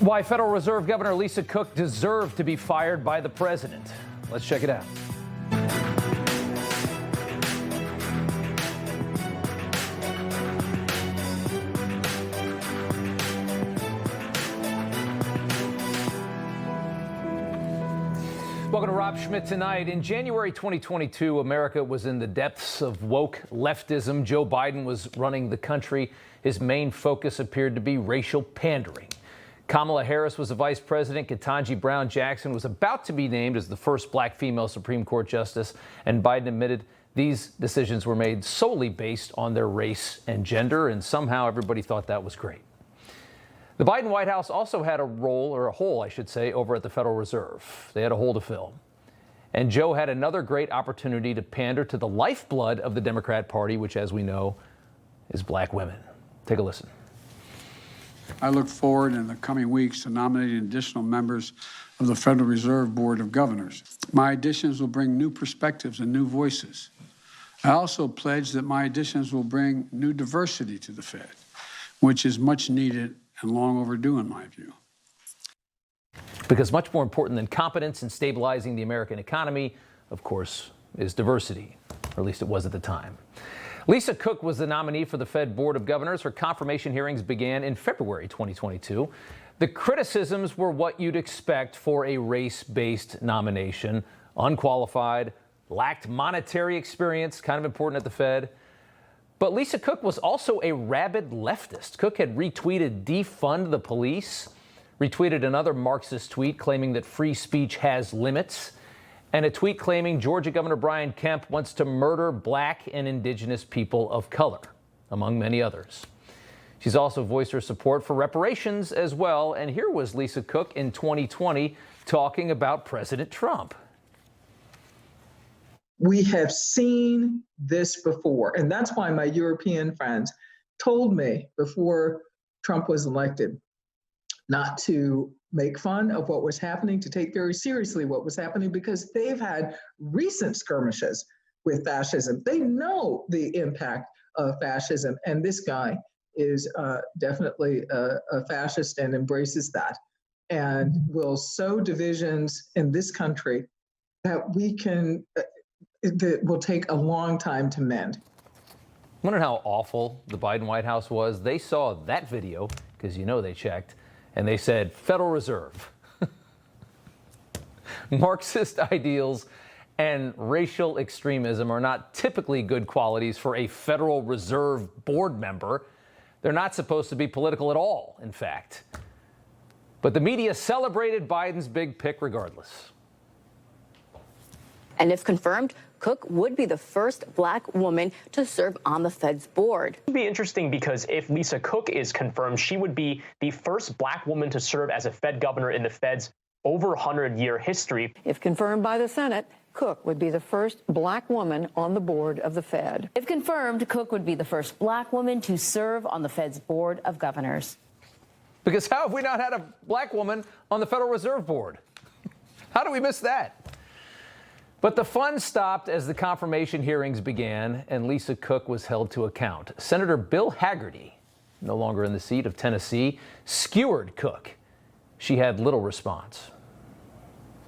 Why Federal Reserve Governor Lisa Cook deserved to be fired by the president. Let's check it out. Welcome to Rob Schmitt tonight. In January 2022, America was in the depths of woke leftism. Joe Biden was running the country. His main focus appeared to be racial pandering. Kamala Harris was the vice president. Ketanji Brown Jackson was about to be named as the first black female Supreme Court justice. And Biden admitted these decisions were made solely based on their race and gender. And somehow everybody thought that was great. The Biden White House also had a role, or a hole, I should say, over at the Federal Reserve. They had a hole to fill. And Joe had another great opportunity to pander to the lifeblood of the Democrat Party, which, as we know, is black women. Take a listen. I look forward in the coming weeks to nominating additional members of the Federal Reserve Board of Governors. My additions will bring new perspectives and new voices. I also pledge that my additions will bring new diversity to the Fed, which is much needed and long overdue in my view. Because much more important than competence in stabilizing the American economy, of course, is diversity, or at least it was at the time. Lisa Cook was the nominee for the Fed Board of Governors. Her confirmation hearings began in February 2022. The criticisms were what you'd expect for a race-based nomination. Unqualified, lacked monetary experience, kind of important at the Fed. But Lisa Cook was also a rabid leftist. Cook had retweeted "defund the police," retweeted another Marxist tweet claiming that free speech has limits, and a tweet claiming Georgia Governor Brian Kemp wants to murder black and indigenous people of color, among many others. She's also voiced her support for reparations as well. And here was Lisa Cook in 2020 talking about President Trump. We have seen this before, and that's why my European friends told me before Trump was elected not to make fun of what was happening, to take very seriously what was happening, because they've had recent skirmishes with fascism. They know the impact of fascism, and this guy is definitely a fascist and embraces that, and will sow divisions in this country that that will take a long time to mend. Wonder how awful the Biden White House was. They saw that video, because you know they checked, and they said, Federal Reserve. Marxist ideals and racial extremism are not typically good qualities for a Federal Reserve board member. They're not supposed to be political at all, in fact. But the media celebrated Biden's big pick regardless. And if confirmed, Cook would be the first black woman to serve on the Fed's board. It would be interesting because if Lisa Cook is confirmed, she would be the first black woman to serve as a Fed governor in the Fed's over 100-year history. If confirmed by the Senate, Cook would be the first black woman on the board of the Fed. If confirmed, Cook would be the first black woman to serve on the Fed's Board of Governors. Because how have we not had a black woman on the Federal Reserve Board? How do we miss that? But the fun stopped as the confirmation hearings began and Lisa Cook was held to account. Senator Bill Hagerty, no longer in the seat of Tennessee, skewered Cook. She had little response.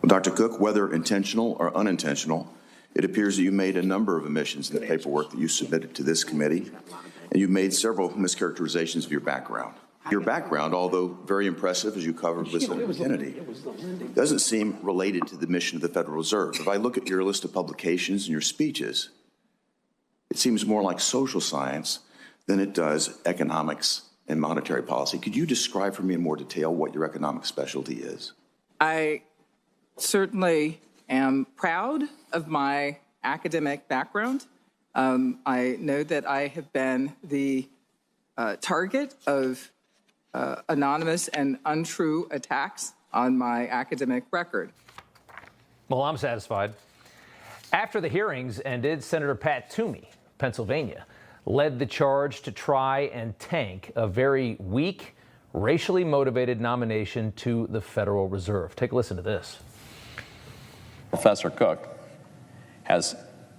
Well, Dr. Cook, whether intentional or unintentional, it appears that you made a number of omissions in the paperwork that you submitted to this committee, and you made several mischaracterizations of your background. Your background, although very impressive as you covered with some identity, doesn't seem related to the mission of the Federal Reserve. If I look at your list of publications and your speeches, it seems more like social science than it does economics and monetary policy. Could you describe for me in more detail what your economic specialty is? I certainly am proud of my academic background. I know that I have been the target of anonymous and untrue attacks on my academic record. Well, I'm satisfied. After the hearings ended, Senator Pat Toomey, Pennsylvania, led the charge to try and tank a very weak, racially motivated nomination to the Federal Reserve. Take a listen to this. Professor Cook has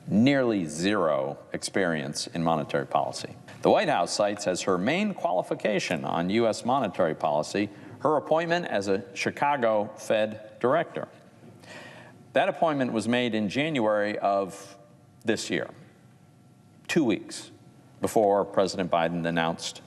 nearly zero experience in monetary policy. The White House cites as her main qualification on U.S. monetary policy her appointment as a Chicago Fed director. That appointment was made in January of this year, 2 weeks before President Biden announced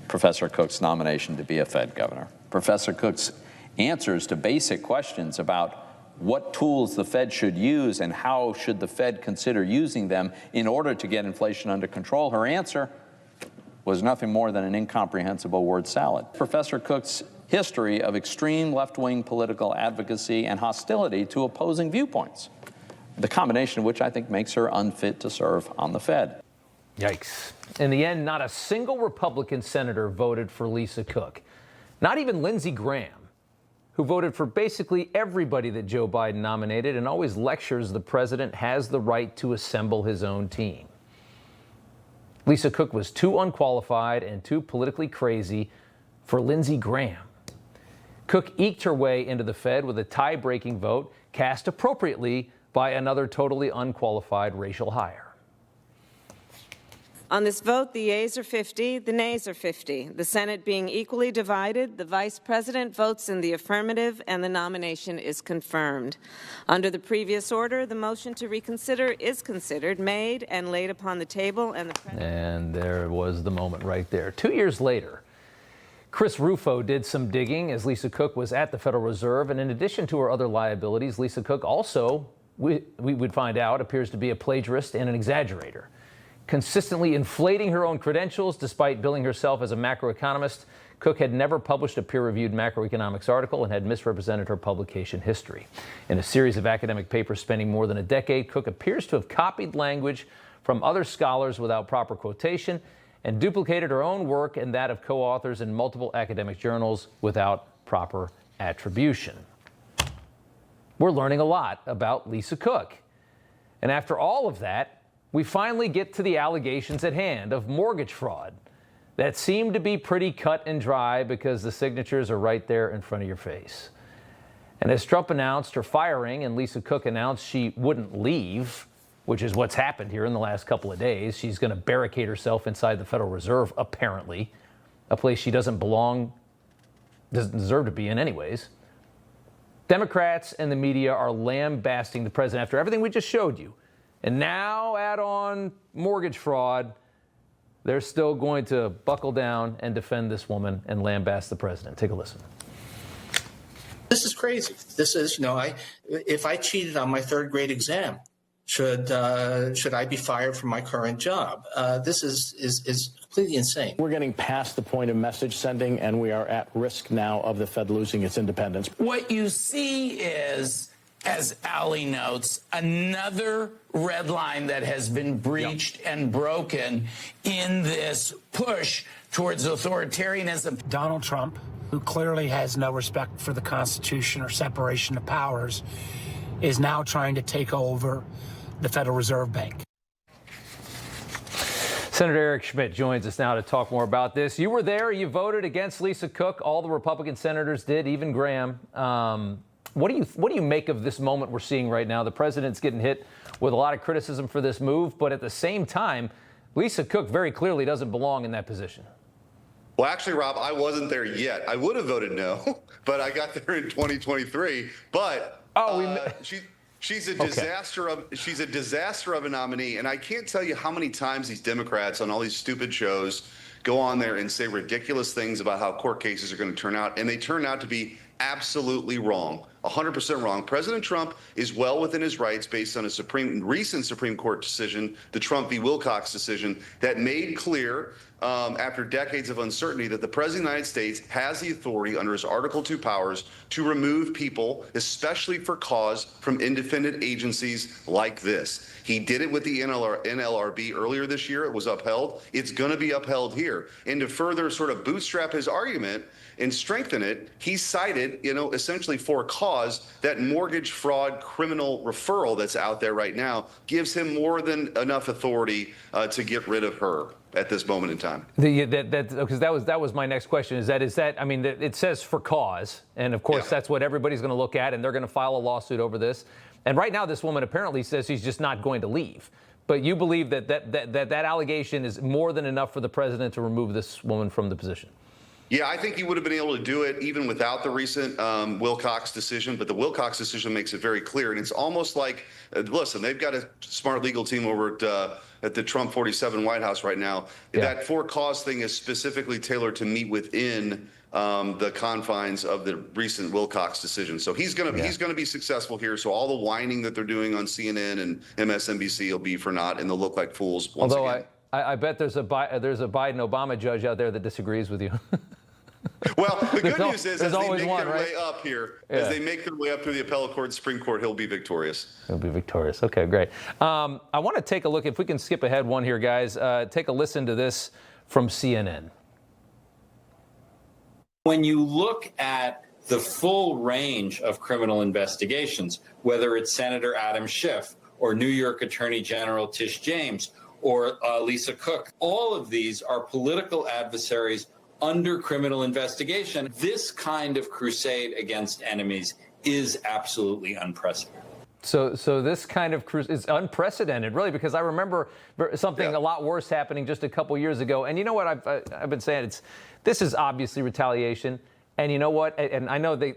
Professor Cook's nomination to be a Fed governor. Professor Cook's answers to basic questions about what tools the Fed should use and how should the Fed consider using them in order to get inflation under control, her answer was nothing more than an incomprehensible word salad. Professor Cook's history of extreme left-wing political advocacy and hostility to opposing viewpoints, the combination of which I think makes her unfit to serve on the Fed. Yikes. In the end, not a single Republican senator voted for Lisa Cook. Not even Lindsey Graham, who voted for basically everybody that Joe Biden nominated and always lectures the president has the right to assemble his own team. Lisa Cook was too unqualified and too politically crazy for Lindsey Graham. Cook eked her way into the Fed with a tie-breaking vote cast appropriately by another totally unqualified racial hire. On this vote, the yeas are 50, the nays are 50. The Senate being equally divided, the Vice President votes in the affirmative and the nomination is confirmed. Under the previous order, the motion to reconsider is considered, made, and laid upon the table, and the President... And there was the moment right there. 2 years later, Chris Rufo did some digging as Lisa Cook was at the Federal Reserve, and in addition to her other liabilities, Lisa Cook also, we would find out, appears to be a plagiarist and an exaggerator, consistently inflating her own credentials despite billing herself as a macroeconomist. Cook had never published a peer-reviewed macroeconomics article and had misrepresented her publication history. In a series of academic papers spanning more than a decade, Cook appears to have copied language from other scholars without proper quotation and duplicated her own work and that of co-authors in multiple academic journals without proper attribution. We're learning a lot about Lisa Cook. And after all of that, we finally get to the allegations at hand of mortgage fraud that seem to be pretty cut and dry because the signatures are right there in front of your face. And as Trump announced her firing and Lisa Cook announced she wouldn't leave, which is what's happened here in the last couple of days, she's going to barricade herself inside the Federal Reserve, apparently, a place she doesn't deserve to be in anyways. Democrats and the media are lambasting the president after everything we just showed you. And now add on mortgage fraud, they're still going to buckle down and defend this woman and lambast the president. Take a listen. This is crazy. This is, if I cheated on my third grade exam, should I be fired from my current job? This is completely insane. We're getting past the point of message sending, and we are at risk now of the Fed losing its independence. What you see is, as Ali notes, another red line that has been breached and broken in this push towards authoritarianism. Donald Trump, who clearly has no respect for the Constitution or separation of powers, is now trying to take over the Federal Reserve Bank. Senator Eric Schmitt joins us now to talk more about this. You were there. You voted against Lisa Cook. All the Republican senators did, even Graham. What do you make of this moment we're seeing right now? The president's getting hit with a lot of criticism for this move, but at the same time, Lisa Cook very clearly doesn't belong in that position. Well, actually, Rob, I wasn't there yet. I would have voted no, but I got there in 2023. But she's a disaster she's a disaster of a nominee, and I can't tell you how many times these Democrats on all these stupid shows go on there and say ridiculous things about how court cases are going to turn out, and they turn out to be absolutely wrong, 100% wrong. President Trump is well within his rights based on a recent Supreme Court decision, the Trump v. Wilcox decision, that made clear after decades of uncertainty that the President of the United States has the authority under his Article II powers to remove people, especially for cause, from independent agencies like this. He did it with the NLRB earlier this year. It was upheld. It's going to be upheld here. And to further sort of bootstrap his argument and strengthen it, he cited, essentially for cause, that mortgage fraud criminal referral that's out there right now gives him more than enough authority to get rid of her at this moment in time. Because that was my next question. Is that I mean, it says for cause, and of course that's what everybody's going to look at, and they're going to file a lawsuit over this. And right now, this woman apparently says she's just not going to leave. But you believe that allegation is more than enough for the president to remove this woman from the position? Yeah, I think he would have been able to do it even without the recent Wilcox decision, but the Wilcox decision makes it very clear. And it's almost like, listen, they've got a smart legal team over at the Trump 47 White House right now. Yeah. That for-cause thing is specifically tailored to meet within the confines of the recent Wilcox decision. So he's going to be successful here. So all the whining that they're doing on CNN and MSNBC will be for naught, and they'll look like fools once again. I bet there's a Biden-Obama judge out there that disagrees with you. Well, the good news is as they make their right? way up here, as they make their way up through the appellate court, Supreme Court, he'll be victorious. He'll be victorious. Okay, great. I want to take a look, if we can skip ahead one here, guys, take a listen to this from CNN. When you look at the full range of criminal investigations, whether it's Senator Adam Schiff or New York Attorney General Tish James or Lisa Cook, all of these are political adversaries under criminal investigation. This kind of crusade against enemies is absolutely unprecedented. So this kind of cruise is unprecedented, really, because I remember something a lot worse happening just a couple years ago. And you know what I've been saying? This is obviously retaliation. And you know what? And I know they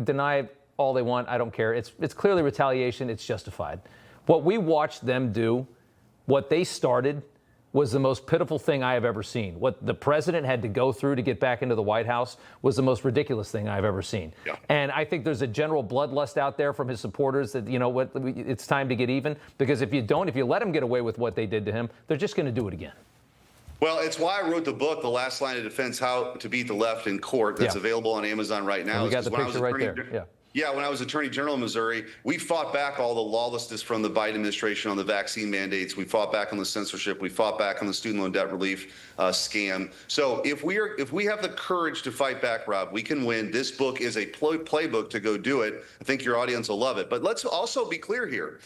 deny all they want. I don't care. It's clearly retaliation. It's justified. What we watched them do, what they started, was the most pitiful thing I have ever seen. What the president had to go through to get back into the White House was the most ridiculous thing I've ever seen. Yeah. And I think there's a general bloodlust out there from his supporters that, you know what, it's time to get even. Because if you let him get away with what they did to him, they're just going to do it again. Well, it's why I wrote the book, The Last Line of Defense, How to Beat the Left in Court, that's available on Amazon right now. And we got the picture right there. Yeah. Yeah, when I was Attorney General of Missouri, we fought back all the lawlessness from the Biden administration on the vaccine mandates. We fought back on the censorship. We fought back on the student loan debt relief scam. So if we have the courage to fight back, Rob, we can win. This book is a playbook to go do it. I think your audience will love it. But let's also be clear here.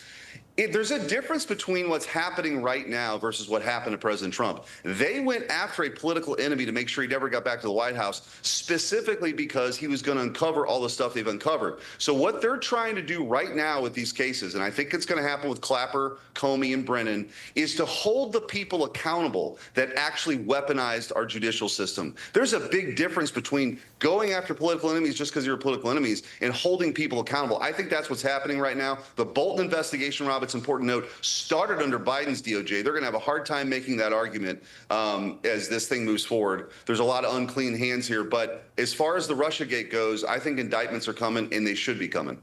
There's a difference between what's happening right now versus what happened to President Trump. They went after a political enemy to make sure he never got back to the White House, specifically because he was going to uncover all the stuff they've uncovered. So what they're trying to do right now with these cases, and I think it's going to happen with Clapper, Comey, and Brennan, is to hold the people accountable that actually weaponized our judicial system. There's a big difference between going after political enemies just because you're political enemies and holding people accountable. I think that's what's happening right now. The Bolton investigation, Rob, it's important to note, started under Biden's DOJ. They're going to have a hard time making that argument as this thing moves forward. There's a lot of unclean hands here. But as far as the Russiagate goes, I think indictments are coming, and they should be coming.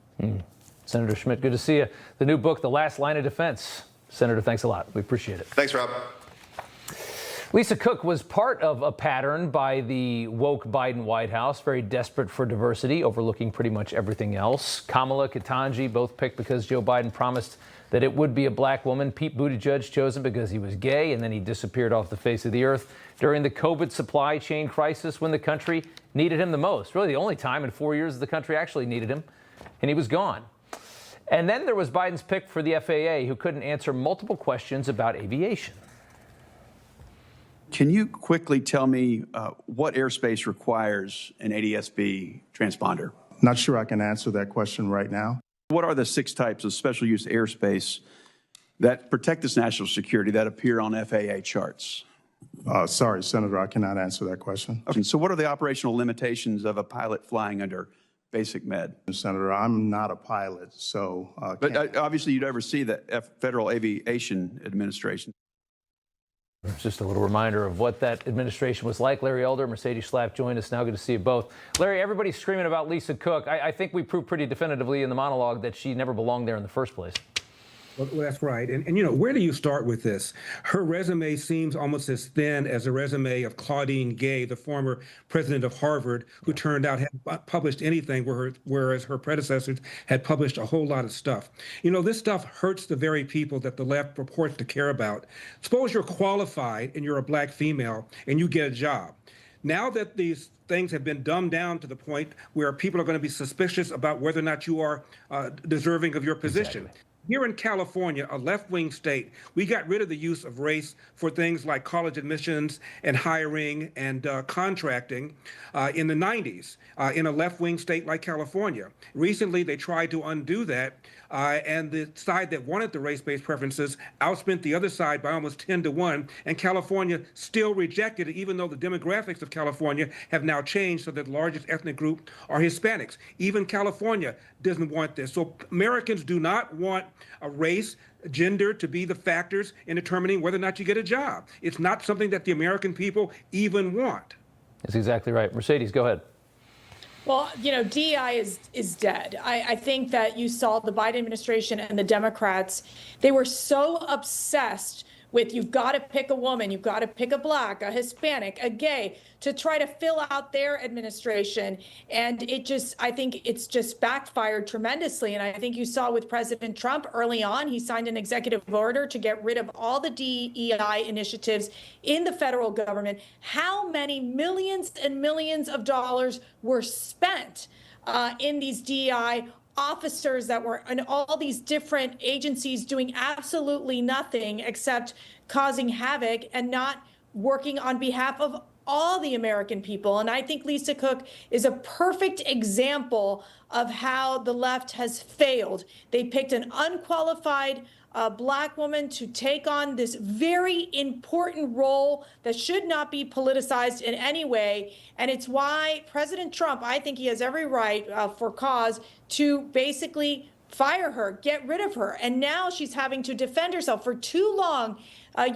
Senator Schmitt, good to see you. The new book, The Last Line of Defense. Senator, thanks a lot. We appreciate it. Thanks, Rob. Lisa Cook was part of a pattern by the woke Biden White House, very desperate for diversity, overlooking pretty much everything else. Kamala, Ketanji, both picked because Joe Biden promised that it would be a black woman. Pete Buttigieg chosen because he was gay, and then he disappeared off the face of the earth during the COVID supply chain crisis when the country needed him the most. Really the only time in 4 years the country actually needed him, and he was gone. And then there was Biden's pick for the FAA, who couldn't answer multiple questions about aviation. Can you quickly tell me what airspace requires an ADS-B transponder? Not sure I can answer that question right now. What are the 6 types of special use airspace that protect this national security that appear on FAA charts? Sorry, Senator, I cannot answer that question. Okay, so what are the operational limitations of a pilot flying under basic med? Senator, I'm not a pilot, so... but obviously you'd oversee the Federal Aviation Administration. Just a little reminder of what that administration was like. Larry Elder, Mercedes Schlapp joined us now. Good to see you both. Larry, everybody's screaming about Lisa Cook. I think we proved pretty definitively in the monologue that she never belonged there in the first place. Well, that's right. And, you know, where do you start with this? Her resume seems almost as thin as the resume of Claudine Gay, the former president of Harvard, who turned out hadn't published anything, whereas her predecessors had published a whole lot of stuff. You know, this stuff hurts the very people that the left purports to care about. Suppose you're qualified and you're a black female and you get a job. Now that these things have been dumbed down to the point where people are going to be suspicious about whether or not you are deserving of your position. Exactly. Here in California, a left-wing state, we got rid of the use of race for things like college admissions and hiring and contracting in the 90s in a left-wing state like California. Recently, they tried to undo that, and the side that wanted the race-based preferences outspent the other side by almost 10-1, and California still rejected it, even though the demographics of California have now changed so that the largest ethnic group are Hispanics. Even California doesn't want this. So Americans do not want a race, gender to be the factors in determining whether or not you get a job. It's not something that the American people even want. That's exactly right. Mercedes, go ahead. Well, DEI is dead. I think that you saw the Biden administration and the Democrats, they were so obsessed with you've got to pick a woman, you've got to pick a Black, a Hispanic, a gay, to try to fill out their administration. And I think it's just backfired tremendously. And I think you saw with President Trump early on, he signed an executive order to get rid of all the DEI initiatives in the federal government. How many millions and millions of dollars were spent in these DEI officers that were in all these different agencies doing absolutely nothing except causing havoc and not working on behalf of all the American people? And I think Lisa Cook is a perfect example of how the left has failed. They picked an unqualified Black woman to take on this very important role that should not be politicized in any way. And it's why President Trump, I think he has every right for cause to basically fire her, get rid of her. And now she's having to defend herself. For too long,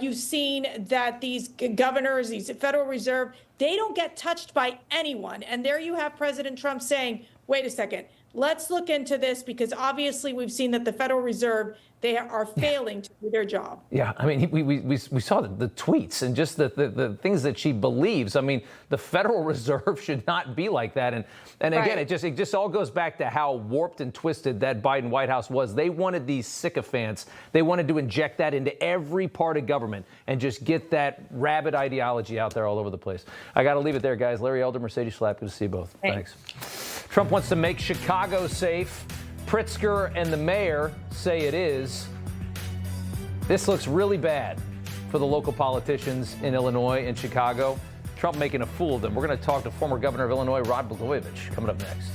you've seen that these governors, these Federal Reserve, they don't get touched by anyone. And there you have President Trump saying, wait a second, let's look into this, because obviously we've seen that the Federal Reserve, they are failing to do their job. Yeah, I mean, we saw the tweets and just the things that she believes. I mean, the Federal Reserve should not be like that. And again, Right. it just all goes back to how warped and twisted that Biden White House was. They wanted these sycophants. They wanted to inject that into every part of government and just get that rabid ideology out there all over the place. I got to leave it there, guys. Larry Elder, Mercedes Schlapp, good to see you both. Thanks. Trump wants to make Chicago safe. Pritzker and the mayor say it is. This looks really bad for the local politicians in Illinois and Chicago. Trump making a fool of them. We're going to talk to former governor of Illinois, Rod Blagojevich, coming up next.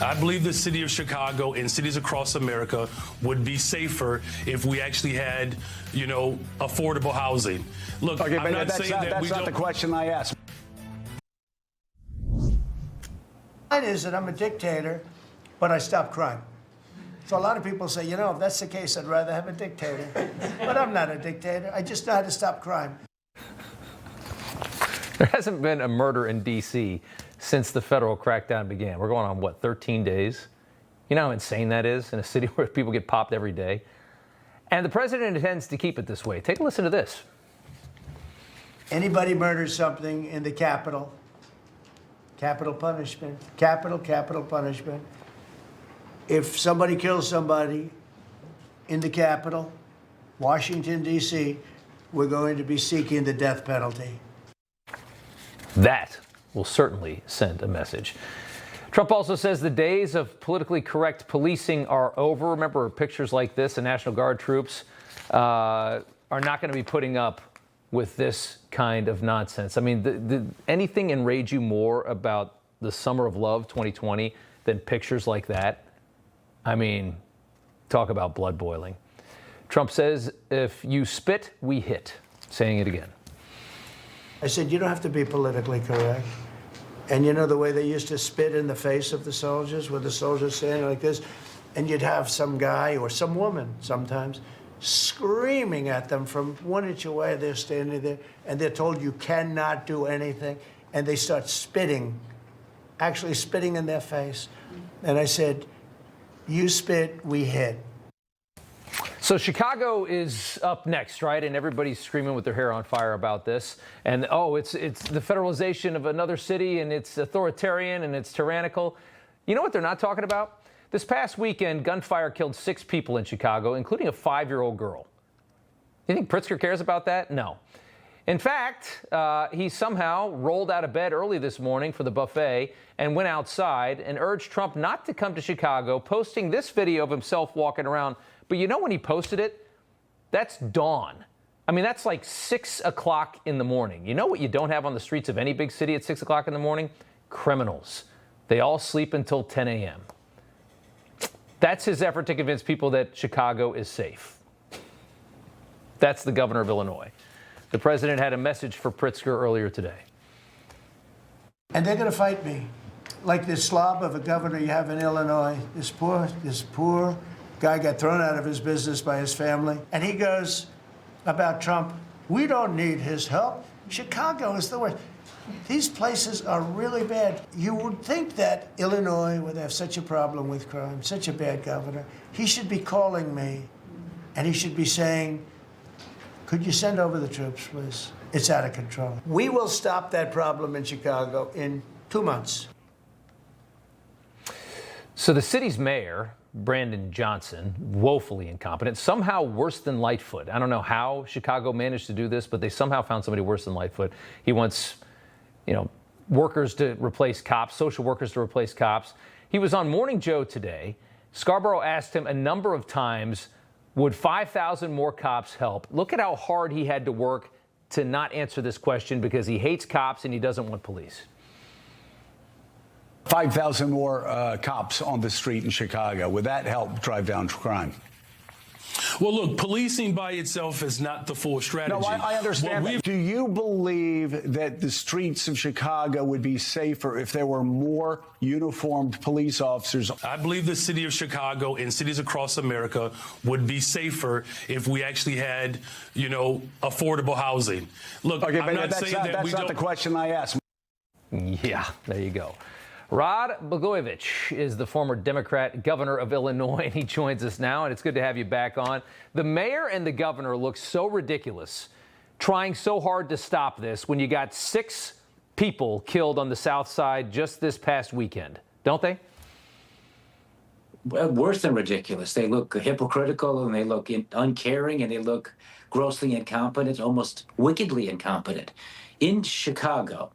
I believe the city of Chicago and cities across America would be safer if we actually had, affordable housing. Look, okay, I'm but not saying that that's not the question I asked. Mine is that I'm a dictator, but I stop crime. So a lot of people say, if that's the case, I'd rather have a dictator. But I'm not a dictator. I just know how to stop crime. There hasn't been a murder in D.C. since the federal crackdown began. We're going on, 13 days? You know how insane that is in a city where people get popped every day? And the president intends to keep it this way. Take a listen to this. Anybody murders something in the Capitol, capital punishment, capital punishment. If somebody kills somebody in the Capitol, Washington, D.C., we're going to be seeking the death penalty. That will certainly send a message. Trump also says the days of politically correct policing are over. Remember, pictures like this, the National Guard troops are not going to be putting up with this kind of nonsense. I mean, anything enrage you more about the Summer of Love 2020 than pictures like that? I mean, talk about blood boiling. Trump says, if you spit, we hit. Saying it again. I said, you don't have to be politically correct. And the way they used to spit in the face of the soldiers, with the soldiers standing like this, and you'd have some guy or some woman sometimes screaming at them from 1 inch away. They're standing there, and they're told you cannot do anything, and they start spitting, actually spitting in their face. And I said, you spit, we hit. So Chicago is up next, right? And everybody's screaming with their hair on fire about this. And, it's the federalization of another city, and it's authoritarian, and it's tyrannical. You know what they're not talking about? This past weekend, gunfire killed 6 people in Chicago, including a 5-year-old girl. You think Pritzker cares about that? No. In fact, he somehow rolled out of bed early this morning for the buffet and went outside and urged Trump not to come to Chicago, posting this video of himself walking around. But you know when he posted it? That's dawn. I mean, that's like 6 o'clock in the morning. You know what you don't have on the streets of any big city at 6 o'clock in the morning? Criminals. They all sleep until 10 a.m. That's his effort to convince people that Chicago is safe. That's the governor of Illinois. The president had a message for Pritzker earlier today. And they're going to fight me. Like this slob of a governor you have in Illinois, this poor guy got thrown out of his business by his family. And he goes about Trump, we don't need his help. Chicago is the worst. These places are really bad. You would think that Illinois would have such a problem with crime, such a bad governor. He should be calling me and he should be saying, could you send over the troops, please? It's out of control. We will stop that problem in Chicago in 2 months. So the city's mayor, Brandon Johnson, woefully incompetent, somehow worse than Lightfoot. I don't know how Chicago managed to do this, but they somehow found somebody worse than Lightfoot. He wants, workers to replace cops, social workers to replace cops. He was on Morning Joe today. Scarborough asked him a number of times, would 5,000 more cops help? Look at how hard he had to work to not answer this question because he hates cops and he doesn't want police. 5,000 more cops on the street in Chicago. Would that help drive down crime? Well, look, policing by itself is not the full strategy. No, I understand that. Do you believe that the streets of Chicago would be safer if there were more uniformed police officers? I believe the city of Chicago and cities across America would be safer if we actually had, affordable housing. Look, okay, I'm not saying that we don't. That's not the question I asked. Yeah, there you go. Rod Blagojevich is the former Democrat governor of Illinois, and he joins us now, and it's good to have you back on. The mayor and the governor look so ridiculous, trying so hard to stop this when you got 6 people killed on the South Side just this past weekend, don't they? Well, worse than ridiculous. They look hypocritical, and they look uncaring, and they look grossly incompetent, almost wickedly incompetent. In Chicago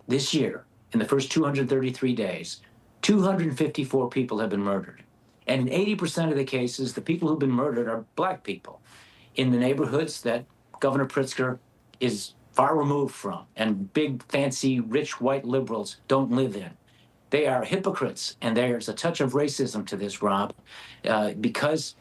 this year, in the first 233 days, 254 people have been murdered. And in 80% of the cases, the people who've been murdered are black people in the neighborhoods that Governor Pritzker is far removed from and big, fancy, rich white liberals don't live in. They are hypocrites, and there's a touch of racism to this, Rob, because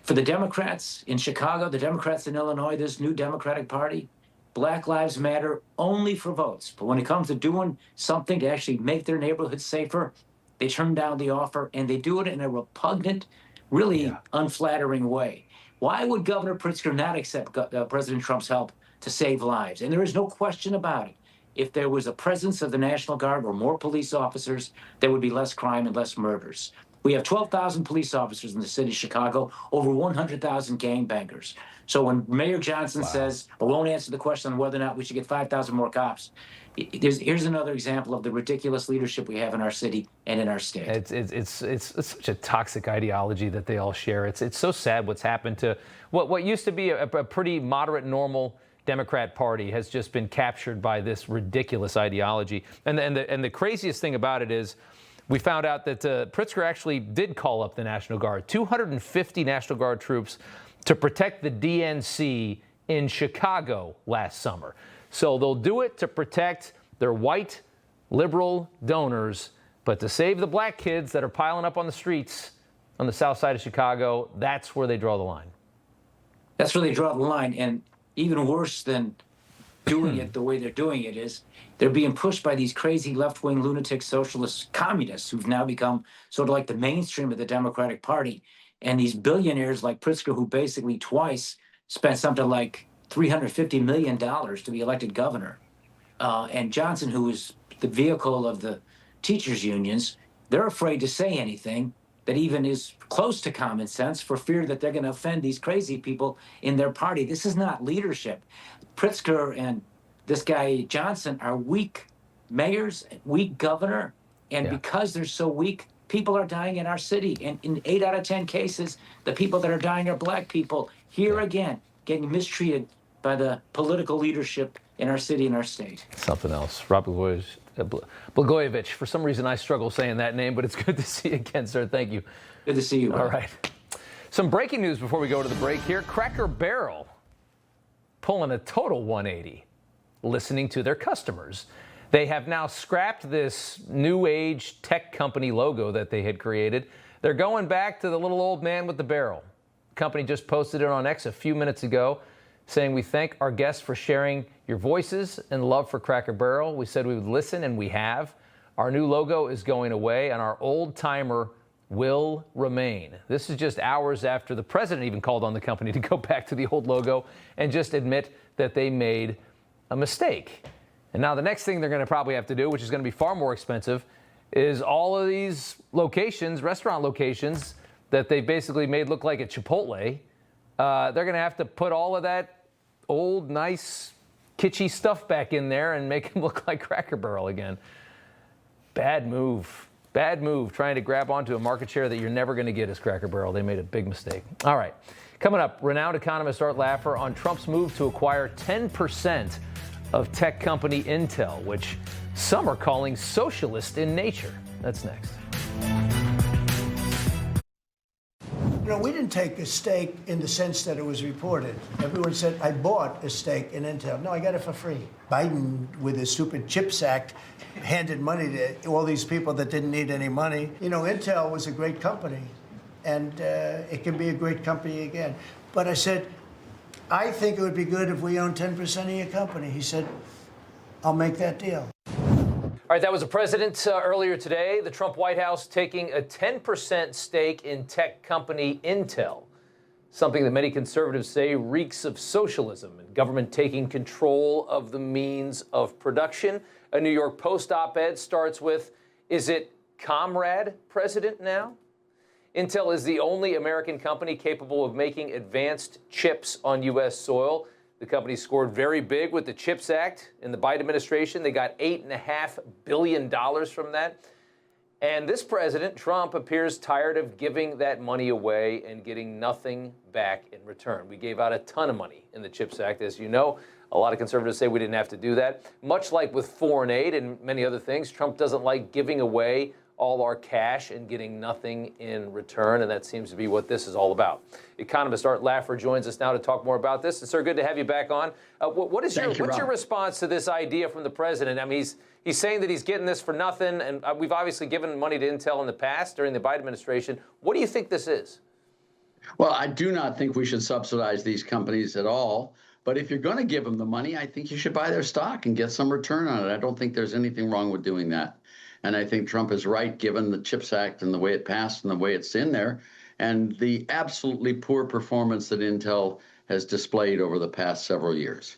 for the Democrats in Chicago, the Democrats in Illinois, this new Democratic Party, Black Lives Matter only for votes. But when it comes to doing something to actually make their neighborhoods safer, they turn down the offer, and they do it in a repugnant, really unflattering way. Why would Governor Pritzker not accept President Trump's help to save lives? And there is no question about it. If there was a presence of the National Guard or more police officers, there would be less crime and less murders. We have 12,000 police officers in the city of Chicago, over 100,000 gangbangers. So when Mayor Johnson says, I won't answer the question on whether or not we should get 5,000 more cops, here's another example of the ridiculous leadership we have in our city and in our state. It's such a toxic ideology that they all share. It's so sad what's happened to what used to be a pretty moderate, normal Democrat Party has just been captured by this ridiculous ideology. And the craziest thing about it is we found out that Pritzker actually did call up the National Guard, 250 National Guard troops to protect the DNC in Chicago last summer. So they'll do it to protect their white liberal donors, but to save the black kids that are piling up on the streets on the south side of Chicago, that's where they draw the line. That's where they draw the line. And even worse than doing it the way they're doing it is they're being pushed by these crazy left-wing lunatic socialist communists who've now become sort of like the mainstream of the Democratic Party. And these billionaires like Pritzker, who basically twice spent something like $350 million to be elected governor, and Johnson, who is the vehicle of the teachers' unions, they're afraid to say anything that even is close to common sense for fear that they're going to offend these crazy people in their party. This is not leadership. Pritzker and this guy Johnson are weak mayors, weak governor, and because they're so weak, people are dying in our city. And in 8 out of 10 cases, the people that are dying are black people. Here again, getting mistreated by the political leadership in our city and our state. Something else. Rob Blagojevich. For some reason, I struggle saying that name, but it's good to see you again, sir. Thank you. Good to see you, Rob. All right. Some breaking news before we go to the break here. Cracker Barrel pulling a total 180, listening to their customers. They have now scrapped this new age tech company logo that they had created. They're going back to the little old man with the barrel. The company just posted it on X a few minutes ago, saying, "We thank our guests for sharing your voices and love for Cracker Barrel. We said we would listen, and we have. Our new logo is going away, and our old timer will remain." This is just hours after the president even called on the company to go back to the old logo and just admit that they made a mistake. And now the next thing they're going to probably have to do, which is going to be far more expensive, is all of these locations, restaurant locations, that they basically made look like a Chipotle. They're going to have to put all of that old, nice, kitschy stuff back in there and make them look like Cracker Barrel again. Bad move. Bad move, trying to grab onto a market share that you're never going to get as Cracker Barrel. They made a big mistake. All right. Coming up, renowned economist Art Laffer on Trump's move to acquire 10% of tech company Intel, which some are calling socialist in nature. That's next. You know, we didn't take a stake in the sense that it was reported. Everyone said, I bought a stake in Intel. No, I got it for free. Biden, with his stupid CHIPS Act, handed money to all these people that didn't need any money. You know, Intel was a great company, and it can be a great company again. But I said, I think it would be good if we owned 10% of your company. He said, I'll make that deal. All right, that was the president earlier today. The Trump White House taking a 10% stake in tech company Intel, something that many conservatives say reeks of socialism and government taking control of the means of production. A New York Post op-ed starts with, "Is it comrade president now?" Intel is the only American company capable of making advanced chips on U.S. soil. The company scored very big with the CHIPS Act in the Biden administration. They got $8.5 billion from that. And this president, Trump, appears tired of giving that money away and getting nothing back in return. We gave out a ton of money in the CHIPS Act, as you know. A lot of conservatives say we didn't have to do that. Much like with foreign aid and many other things, Trump doesn't like giving away all our cash and getting nothing in return, and that seems to be what this is all about. Economist Art Laffer joins us now to talk more about this. And sir, good to have you back on. What's your response to this idea from the president? I mean, he's saying that he's getting this for nothing, and we've obviously given money to Intel in the past during the Biden administration. What do you think this is? Well, I do not think we should subsidize these companies at all. But if you're going to give them the money, I think you should buy their stock and get some return on it. I don't think there's anything wrong with doing that. And I think Trump is right, given the CHIPS Act and the way it passed and the way it's in there, and the absolutely poor performance that Intel has displayed over the past several years.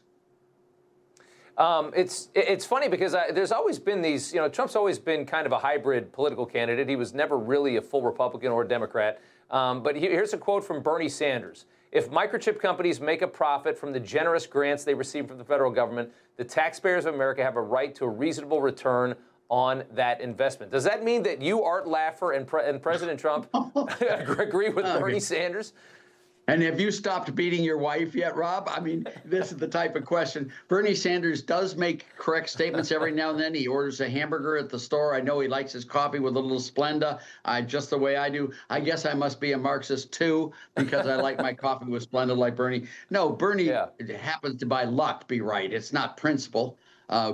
It's funny because there's always been these, Trump's always been kind of a hybrid political candidate. He was never really a full Republican or Democrat. But here's a quote from Bernie Sanders. "If microchip companies make a profit from the generous grants they receive from the federal government, the taxpayers of America have a right to a reasonable return on that investment." Does that mean that you, Art Laffer, and President Trump agree with Bernie Sanders? And have you stopped beating your wife yet, Rob? I mean, this is the type of question. Bernie Sanders does make correct statements every now and then. He orders a hamburger at the store. I know he likes his coffee with a little Splenda, just the way I do. I guess I must be a Marxist, too, because I like my coffee with Splenda like Bernie. No, Bernie happens to, by luck, be right. It's not principle.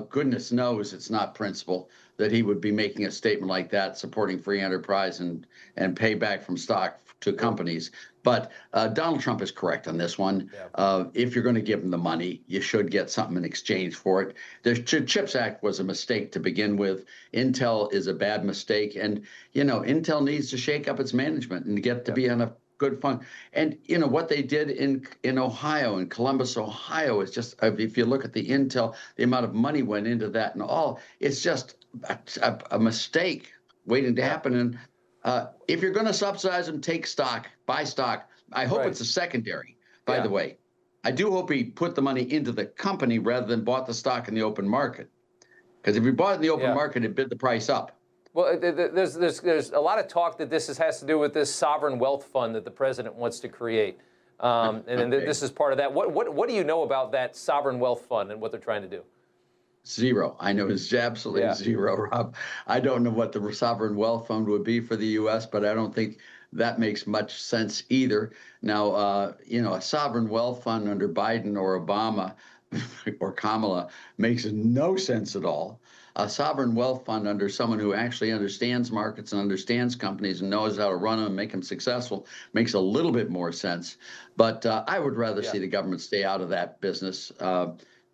Goodness knows it's not principle that he would be making a statement like that, supporting free enterprise and payback from stock to companies. But Donald Trump is correct on this one. If you're going to give him the money, you should get something in exchange for it. The CHIPS Act was a mistake to begin with. Intel is a bad mistake. And, Intel needs to shake up its management and get to be on a good fund. And, what they did in Ohio, in Columbus, Ohio, is just, if you look at the Intel, the amount of money went into that and all, it's just a mistake waiting to happen. And if you're going to subsidize them, take stock, buy stock. I hope it's a secondary, by the way. I do hope he put the money into the company rather than bought the stock in the open market. Because if he bought it in the open market, it bid the price up. Well, there's a lot of talk that this has to do with this sovereign wealth fund that the president wants to create. And then this is part of that. What do you know about that sovereign wealth fund and what they're trying to do? Zero. I know it's absolutely zero, Rob. I don't know what the sovereign wealth fund would be for the U.S., but I don't think that makes much sense either. Now, a sovereign wealth fund under Biden or Obama or Kamala makes no sense at all. A sovereign wealth fund under someone who actually understands markets and understands companies and knows how to run them and make them successful makes a little bit more sense. But I would rather see the government stay out of that business.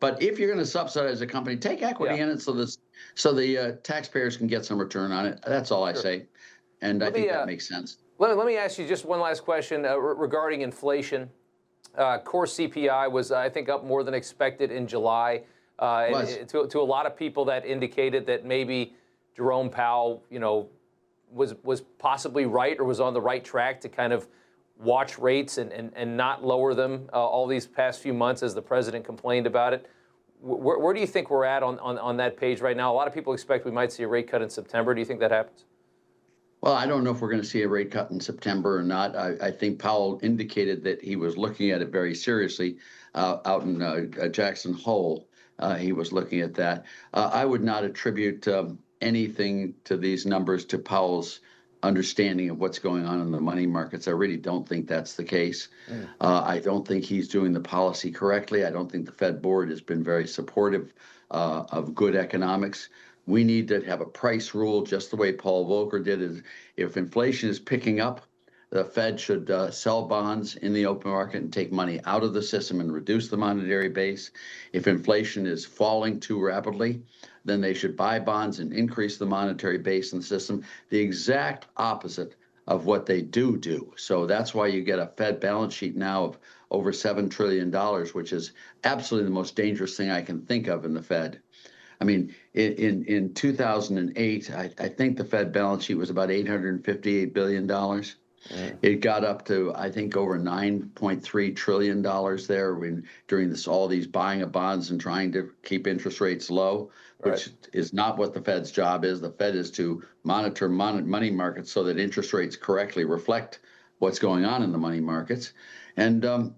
But if you're going to subsidize a company, take equity in it so the taxpayers can get some return on it. That's all I say. And I think that makes sense. Let me ask you just one last question regarding inflation. Core CPI was, I think, up more than expected in July. To a lot of people, that indicated that maybe Jerome Powell, was possibly right or was on the right track to kind of watch rates and not lower them all these past few months as the president complained about it. Where do you think we're at on that page right now? A lot of people expect we might see a rate cut in September. Do you think that happens? Well, I don't know if we're going to see a rate cut in September or not. I think Powell indicated that he was looking at it very seriously out in Jackson Hole. He was looking at that. I would not attribute anything to these numbers to Powell's understanding of what's going on in the money markets. I really don't think that's the case. I don't think he's doing the policy correctly. I don't think the Fed board has been very supportive of good economics. We need to have a price rule, just the way Paul Volcker did. Is if inflation is picking up, the Fed should sell bonds in the open market and take money out of the system and reduce the monetary base. If inflation is falling too rapidly, then they should buy bonds and increase the monetary base in the system. The exact opposite of what they do. So that's why you get a Fed balance sheet now of over $7 trillion, which is absolutely the most dangerous thing I can think of in the Fed. I mean, in 2008, I think the Fed balance sheet was about $858 billion. It got up to, I think, over $9.3 trillion there during all these buying of bonds and trying to keep interest rates low, which is not what the Fed's job is. The Fed is to monitor money markets so that interest rates correctly reflect what's going on in the money markets. And we're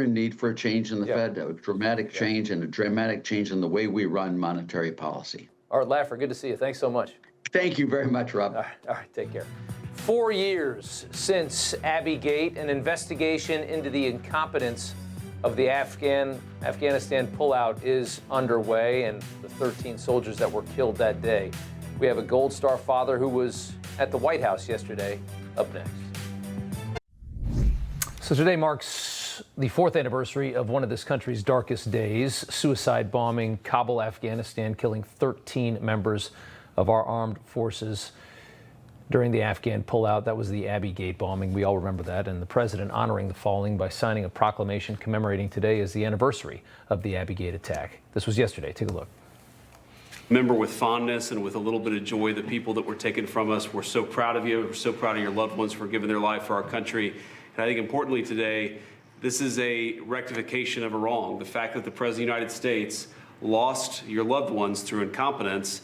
in need for a change in the Fed, a dramatic change and a dramatic change in the way we run monetary policy. Art Laffer, good to see you. Thanks so much. Thank you very much, Rob. All right, take care. 4 years since Abbey Gate, an investigation into the incompetence of the Afghanistan pullout is underway, and the 13 soldiers that were killed that day. We have a Gold Star father who was at the White House yesterday. Up next. So today marks the 4th anniversary of one of this country's darkest days, suicide bombing Kabul, Afghanistan, killing 13 members of our armed forces during the Afghan pullout. That was the Abbey Gate bombing. We all remember that. And the president honoring the fallen by signing a proclamation commemorating today as the anniversary of the Abbey Gate attack. This was yesterday. Take a look. Remember with fondness and with a little bit of joy the people that were taken from us. We're so proud of you. We're so proud of your loved ones for giving their life for our country. And I think importantly today, this is a rectification of a wrong. The fact that the President of the United States lost your loved ones through incompetence,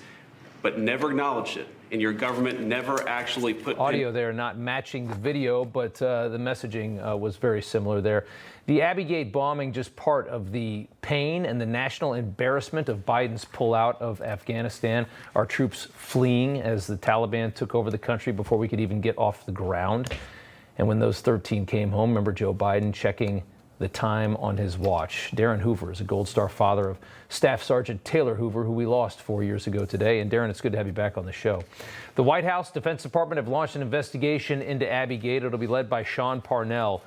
but never acknowledged it. And your government never actually put audio there not matching the video, but the messaging was very similar there. The Abbey Gate bombing just part of the pain and the national embarrassment of Biden's pullout of Afghanistan. Our troops fleeing as the Taliban took over the country before we could even get off the ground. And when those 13 came home, remember Joe Biden checking the time on his watch. Darren Hoover is a Gold Star father of Staff Sergeant Taylor Hoover, who we lost 4 years ago today. And Darren, it's good to have you back on the show. The White House, Defense Department have launched an investigation into Abbey Gate. It'll be led by Sean Parnell.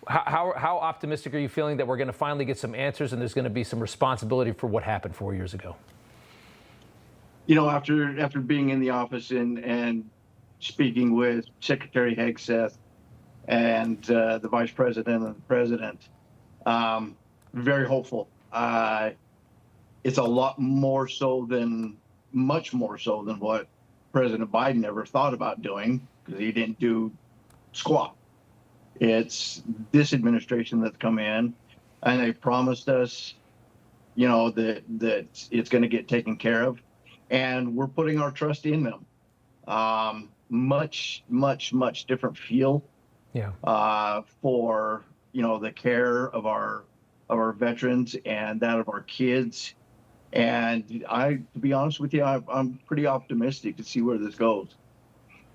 How optimistic are you feeling that we're going to finally get some answers and there's going to be some responsibility for what happened 4 years ago? After being in the office and speaking with Secretary Hegseth and the Vice President and the President, very hopeful. It's a lot more so much more so than what President Biden ever thought about doing, because he didn't do squat. It's this administration that's come in, and they promised us, that it's going to get taken care of, and we're putting our trust in them. Much different feel for the care of our veterans and that of our kids. And to be honest with you, I'm pretty optimistic to see where this goes.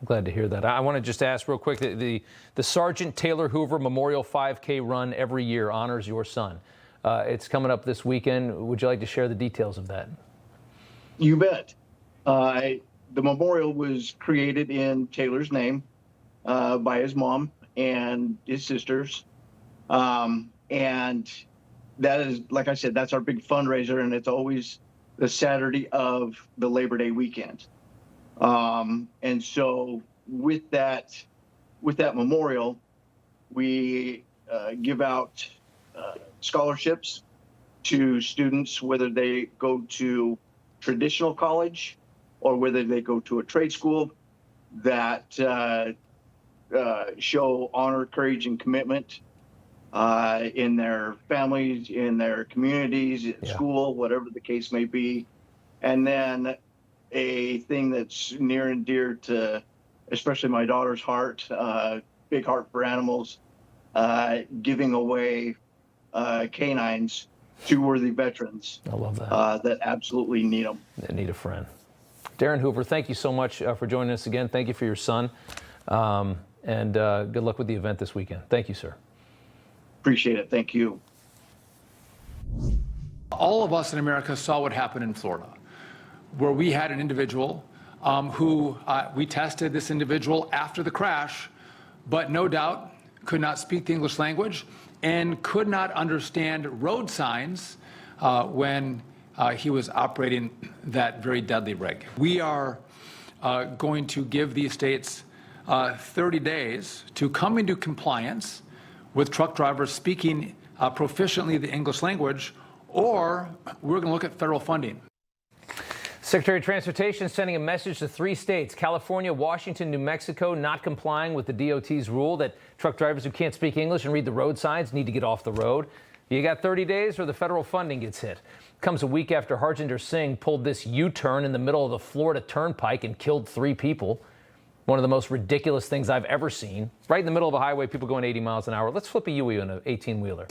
Glad to hear that. I want to just ask real quick, the Sergeant Taylor Hoover Memorial 5K run every year honors your son. It's coming up this weekend. Would you like to share the details of that? You bet. The memorial was created in Taylor's name by his mom and his sisters. And that is, like I said, that's our big fundraiser, and it's always the Saturday of the Labor Day weekend. And so with that memorial, we give out scholarships to students, whether they go to traditional college or whether they go to a trade school, that show honor, courage, and commitment in their families, in their communities, at school, whatever the case may be. And then a thing that's near and dear to especially my daughter's heart, big heart for animals, giving away canines to worthy veterans. I love that. That absolutely need them. They need a friend. Darren Hoover, thank you so much for joining us again. Thank you for your son. And good luck with the event this weekend. Thank you, sir. Appreciate it. Thank you. All of us in America saw what happened in Florida, where we had an individual who we tested this individual after the crash, but no doubt could not speak the English language and could not understand road signs when he was operating that very deadly rig. We are going to give these states 30 days to come into compliance with truck drivers speaking proficiently the English language, or we're going to look at federal funding. Secretary of Transportation sending a message to 3 states, California, Washington, New Mexico, not complying with the DOT's rule that truck drivers who can't speak English and read the road signs need to get off the road. You got 30 days or the federal funding gets hit. Comes a week after Harjinder Singh pulled this U-turn in the middle of the Florida Turnpike and killed 3 people. One of the most ridiculous things I've ever seen. Right in the middle of a highway, people going 80 miles an hour. Let's flip a Yui on an 18-wheeler.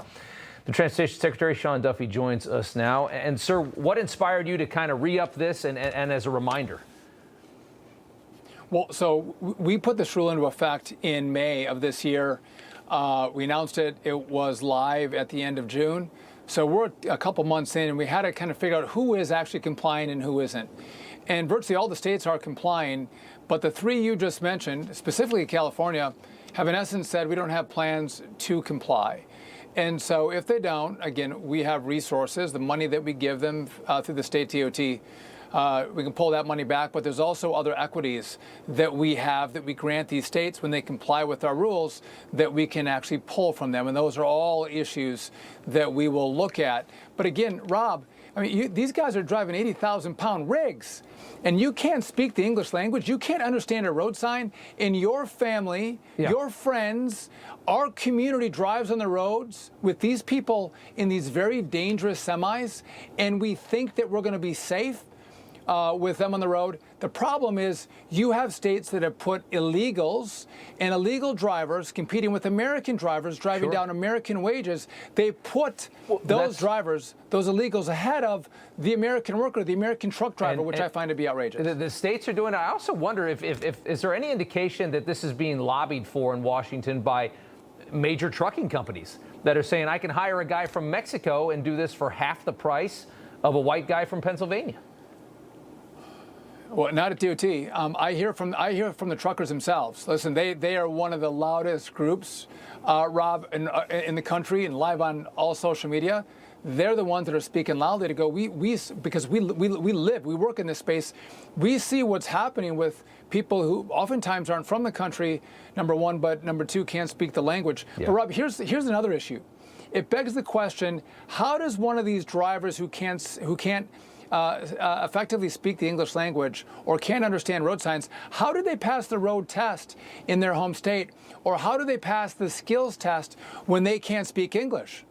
The Transportation Secretary, Sean Duffy, joins us now. And, sir, what inspired you to kind of re-up this and as a reminder? Well, so we put this rule into effect in May of this year. We announced it. It was live at the end of June. So we're a couple months in, and we had to kind of figure out who is actually complying and who isn't. And virtually all the states are complying, but the 3 you just mentioned, specifically California, have in essence said we don't have plans to comply. And so if they don't, again, we have resources, the money that we give them through the state DOT, we can pull that money back, but there's also other equities that we have that we grant these states when they comply with our rules that we can actually pull from them. And those are all issues that we will look at. But again, Rob, I mean, these guys are driving 80,000-pound rigs, and you can't speak the English language. You can't understand a road sign. And your family, your friends, our community drives on the roads with these people in these very dangerous semis, and we think that we're going to be safe with them on the road. The problem is you have states that have put illegals and illegal drivers competing with American drivers driving down American wages. They put those drivers, those illegals, ahead of the American worker, the American truck driver, which I find to be outrageous. The states are doing it. I also wonder if is there any indication that this is being lobbied for in Washington by major trucking companies that are saying, I can hire a guy from Mexico and do this for half the price of a white guy from Pennsylvania? Well, not at DOT. I hear from the truckers themselves. Listen, they are one of the loudest groups, Rob, in the country and live on all social media. They're the ones that are speaking loudly to go. Because we live, we work in this space. We see what's happening with people who oftentimes aren't from the country. Number one, but number two, can't speak the language. Yeah. But Rob, here's another issue. It begs the question: how does one of these drivers who can't effectively speak the English language or can't understand road signs, how do they pass the road test in their home state? Or how do they pass the skills test when they can't speak English?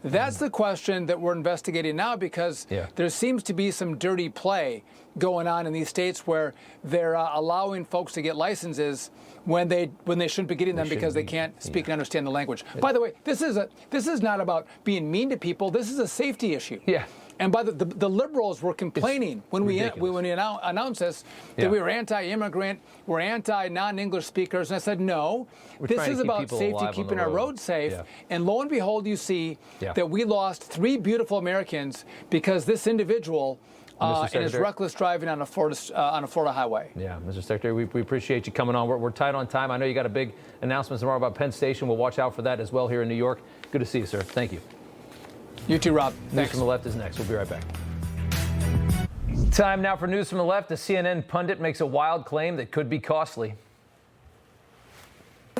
That's the question that we're investigating now, because there seems to be some dirty play going on in these states where they're allowing folks to get licenses when they shouldn't be getting them because they can't speak and understand the language. By the way, this is not about being mean to people. This is a safety issue. Yeah. And by the liberals were complaining when we announced this that we were anti-immigrant, we're anti-non-English speakers, and I said no. This is about safety, keeping our roads safe. Yeah. And lo and behold, you see that we lost 3 beautiful Americans because this individual and his reckless driving on a Florida highway. Yeah, Mr. Secretary, we appreciate you coming on. We're tight on time. I know you got a big announcement tomorrow about Penn Station. We'll watch out for that as well here in New York. Good to see you, sir. Thank you. You too, Rob. News from the Left is next. We'll be right back. Time now for News from the Left. A CNN pundit makes a wild claim that could be costly.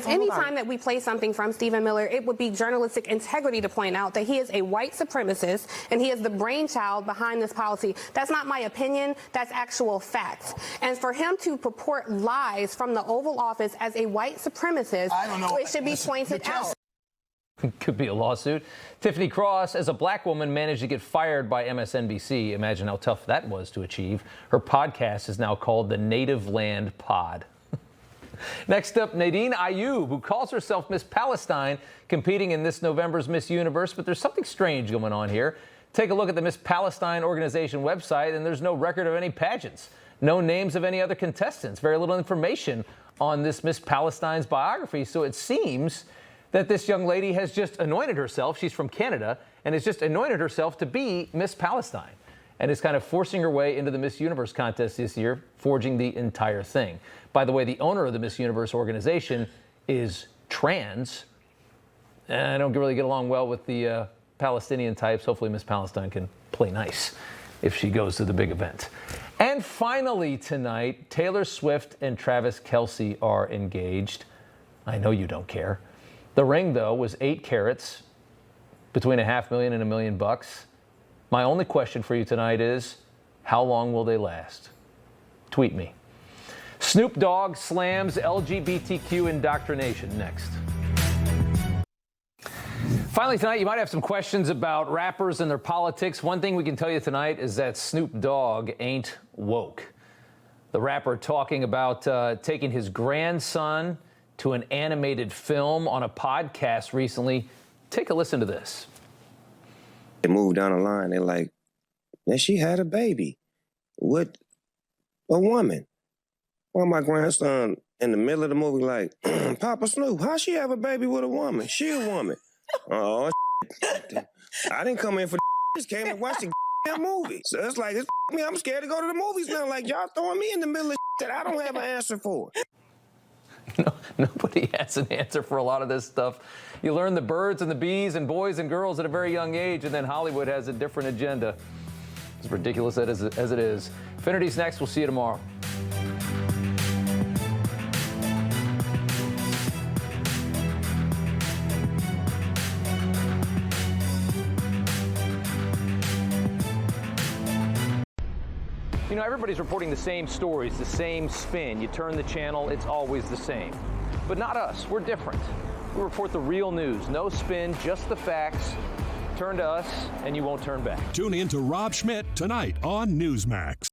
Anytime that we play something from Stephen Miller, it would be journalistic integrity to point out that he is a white supremacist and he is the brainchild behind this policy. That's not my opinion. That's actual facts. And for him to purport lies from the Oval Office as a white supremacist, it should be pointed out. Could be a lawsuit. Tiffany Cross, as a black woman, managed to get fired by MSNBC. Imagine how tough that was to achieve. Her podcast is now called the Native Land Pod. Next up, Nadine Ayub, who calls herself Miss Palestine, competing in this November's Miss Universe. But there's something strange going on here. Take a look at the Miss Palestine organization website, and there's no record of any pageants, no names of any other contestants, very little information on this Miss Palestine's biography. So it seems that this young lady has just anointed herself. She's from Canada and has just anointed herself to be Miss Palestine and is kind of forcing her way into the Miss Universe contest this year, forging the entire thing. By the way, the owner of the Miss Universe organization is trans. And I don't really get along well with the Palestinian types. Hopefully Miss Palestine can play nice if she goes to the big event. And finally tonight, Taylor Swift and Travis Kelce are engaged. I know you don't care. The ring, though, was 8 carats, between $500,000 and $1 million. My only question for you tonight is, how long will they last? Tweet me. Snoop Dogg slams LGBTQ indoctrination. Next. Finally tonight, you might have some questions about rappers and their politics. One thing we can tell you tonight is that Snoop Dogg ain't woke. The rapper talking about taking his grandson to an animated film on a podcast recently. Take a listen to this. They move down the line. They're like, man, she had a baby with a woman. Well, my grandson in the middle of the movie like, Papa Snoop, how she have a baby with a woman? She a woman. Oh, I didn't come in for just came to watch the movie. So it's like, it's me. I'm scared to go to the movies now. Like, y'all throwing me in the middle of that I don't have an answer for. No, nobody has an answer for a lot of this stuff. You learn the birds and the bees and boys and girls at a very young age, and then Hollywood has a different agenda. As ridiculous as it is. Infinity's next. We'll see you tomorrow. You know, everybody's reporting the same stories, the same spin. You turn the channel, it's always the same. But not us. We're different. We report the real news. No spin, just the facts. Turn to us, and you won't turn back. Tune in to Rob Schmitt tonight on Newsmax.